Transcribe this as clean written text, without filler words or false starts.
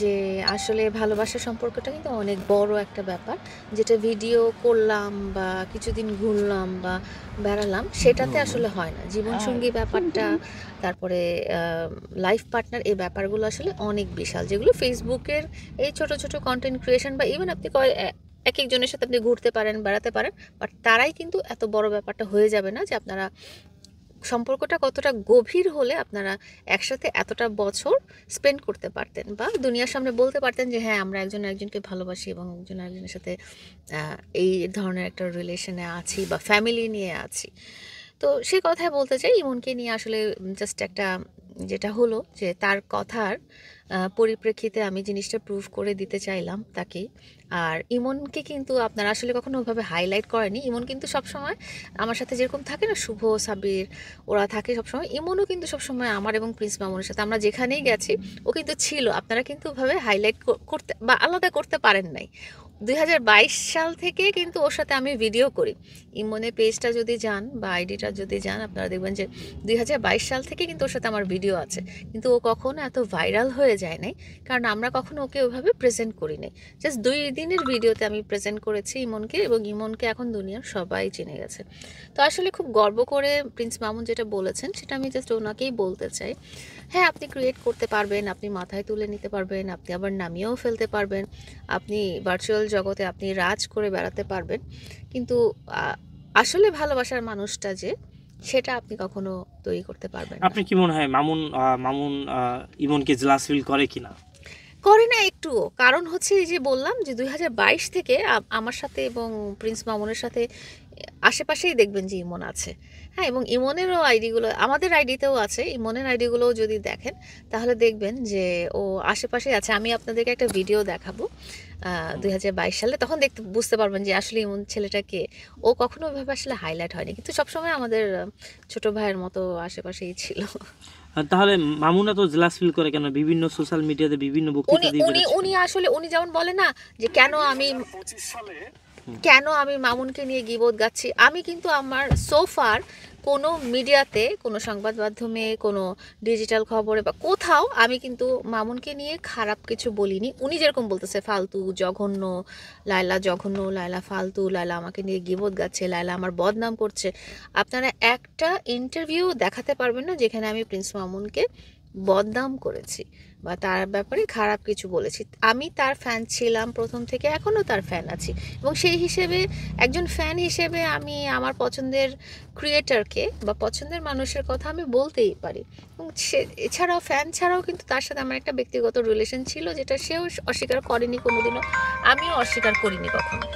যে আসলে ভালোবাসার সম্পর্কটা কিন্তু অনেক বড় একটা ব্যাপার। যেটা ভিডিও করলাম বা কিছুদিন ঘুরলাম বা বেড়ালাম সেটাতে আসলে হয় না। জীবনসঙ্গী ব্যাপারটা, তারপরে আ লাইফ পার্টনার এই ব্যাপারগুলো আসলে অনেক বিশাল। যেগুলো ফেসবুকের এই ছোট, ছোট কনটেন্ট ক্রিয়েশন বা ইভেন আপনি একেকজনের সাথে আপনি ঘুরতে পারেন, বেড়াতে পারেন। বাট তারাই কিন্তু এত বড় ব্যাপারটা হয়ে যাবে না যে আপনারা সম্পর্কটা কতটা গভীর হলে আপনারা একসাথে এতটা বছর স্পেন্ড করতে পারতেন বা দুনিয়ার সামনে বলতে পারতেন যে হ্যাঁ আমরা একজন একজনকে ভালোবাসি এবং একজন একজনের সাথে এই ধরনের একটা রিলেশনে আছি বা ফ্যামিলি নিয়ে আছি। তো সেই কথাই বলতে চাই ইমনকে নিয়ে আসলে জাস্ট একটা যেটা হলো যে তার কথার পরিপ্রেক্ষিতে আমি জিনিসটা প্রুভ করে দিতে চাইলাম তাকে। আর ইমনকে কিন্তু আপনারা আসলে কখনো ওভাবে হাইলাইট করেনি। ইমন কিন্তু সবসময় আমার সাথে যেরকম থাকে না, শুভ, সাবির ওরা থাকে সবসময়, ইমনও কিন্তু সবসময় আমার এবং প্রিন্স মামুনের সাথে আমরা যেখানেই গেছি ও কিন্তু ছিল। আপনারা কিন্তু ওভাবে হাইলাইট করতে বা আলাদা করতে পারেন নাই। 2022 সাল থেকে কিন্তু ওর সাথে আমি ভিডিও করি। ইমনের পেজটা যদি যান বা আইডিটা যদি যান আপনারা দেখবেন যে 2022 সাল থেকে কিন্তু ওর সাথে আমার ভিডিও আছে। কিন্তু ও কখনো এত ভাইরাল হয়ে যায় নাই, কারণ আমরা কখনো ওকে ওভাবে প্রেজেন্ট করি নাই। জাস্ট 2 দিনের ভিডিওতে আমি প্রেজেন্ট করেছি ইমনকে, এবং ইমনকে এখন দুনিয়ার সবাই চিনে গেছে। তো আসলে খুব গর্ব করে প্রিন্স মামুন যেটা বলেছেন সেটা আমি জাস্ট ওনাকেই বলতে চাই। হ্যাঁ, আপনি ক্রিয়েট করতে পারবেন, আপনি মাথায় তুলে নিতে পারবেন, আপনি আবার নামিয়েও ফেলতে পারবেন, আপনি ভার্চুয়াল জগতে আপনি রাজ করে বেড়াতে পারবেন। কিন্তু আসলে ভালোবাসার মানুষটা যে, সেটা আপনি কখনো তৈরি করতে পারবেন না। আপনি কি মনে হয় মামুন ইমনকে জেলাস ফিল করে কিনা? করে না একটুও। কারণ হচ্ছে এই যে বললাম যে 2022 থেকে আমার সাথে এবং প্রিন্স মামুনের সাথে আশেপাশেই দেখবেন যে ইমন আছে। হ্যাঁ, এবং ইমনেরও আইডিগুলো আমাদের আইডিতেও আছে। ইমনের আইডিগুলোও যদি দেখেন তাহলে দেখবেন যে ও আশেপাশেই আছে। আমি আপনাদেরকে একটা ভিডিও দেখাবো 2022 সালে, তখন বুঝতে পারবেন যে আসলে ইমন ছেলেটা কে। ও কখনো ওইভাবে আসলে হাইলাইট হয়নি। কিন্তু সবসময় আমাদের ছোট ভাইয়ের মতো আশেপাশেই ছিল। তাহলে মামুন এত জেলাস ফিল করে কেন? বিভিন্ন সোশ্যাল মিডিয়াতে বিভিন্ন উনি বক্তৃতা দিয়ে উনি বেড়াচ্ছে উনি কেন? আসলে উনি যেমন বলে না যে কেন আমি মামুনকে নিয়ে গীবত গাচ্ছি। আমি কিন্তু আমার সোফার কোনো মিডিয়াতে, কোনো সংবাদ মাধ্যমে, কোনো ডিজিটাল খবরে বা কোথাও আমি কিন্তু মামুনকে নিয়ে খারাপ কিছু বলিনি। উনি যেরকম বলতেছে ফালতু, জঘন্য, লায়লা ফালতু, লায়লা আমাকে নিয়ে গীবত গাচ্ছে, লায়লা আমার বদনাম করছে। আপনারা একটা ইন্টারভিউ দেখাতে পারবেন না যেখানে আমি প্রিন্স মামুনকে বদনাম করেছি বা তার ব্যাপারে খারাপ কিছু বলেছি। আমি তার ফ্যান ছিলাম প্রথম থেকে, এখনও তার ফ্যান আছি, এবং সেই হিসেবে একজন ফ্যান হিসেবে আমি আমার পছন্দের ক্রিয়েটারকে বা পছন্দের মানুষের কথা আমি বলতেই পারি। এবং সে এছাড়াও ফ্যান ছাড়াও কিন্তু তার সাথে আমার একটা ব্যক্তিগত রিলেশন ছিল, যেটা সেও অস্বীকার করেনি কোনোদিনও, আমিও অস্বীকার করিনি কখনো।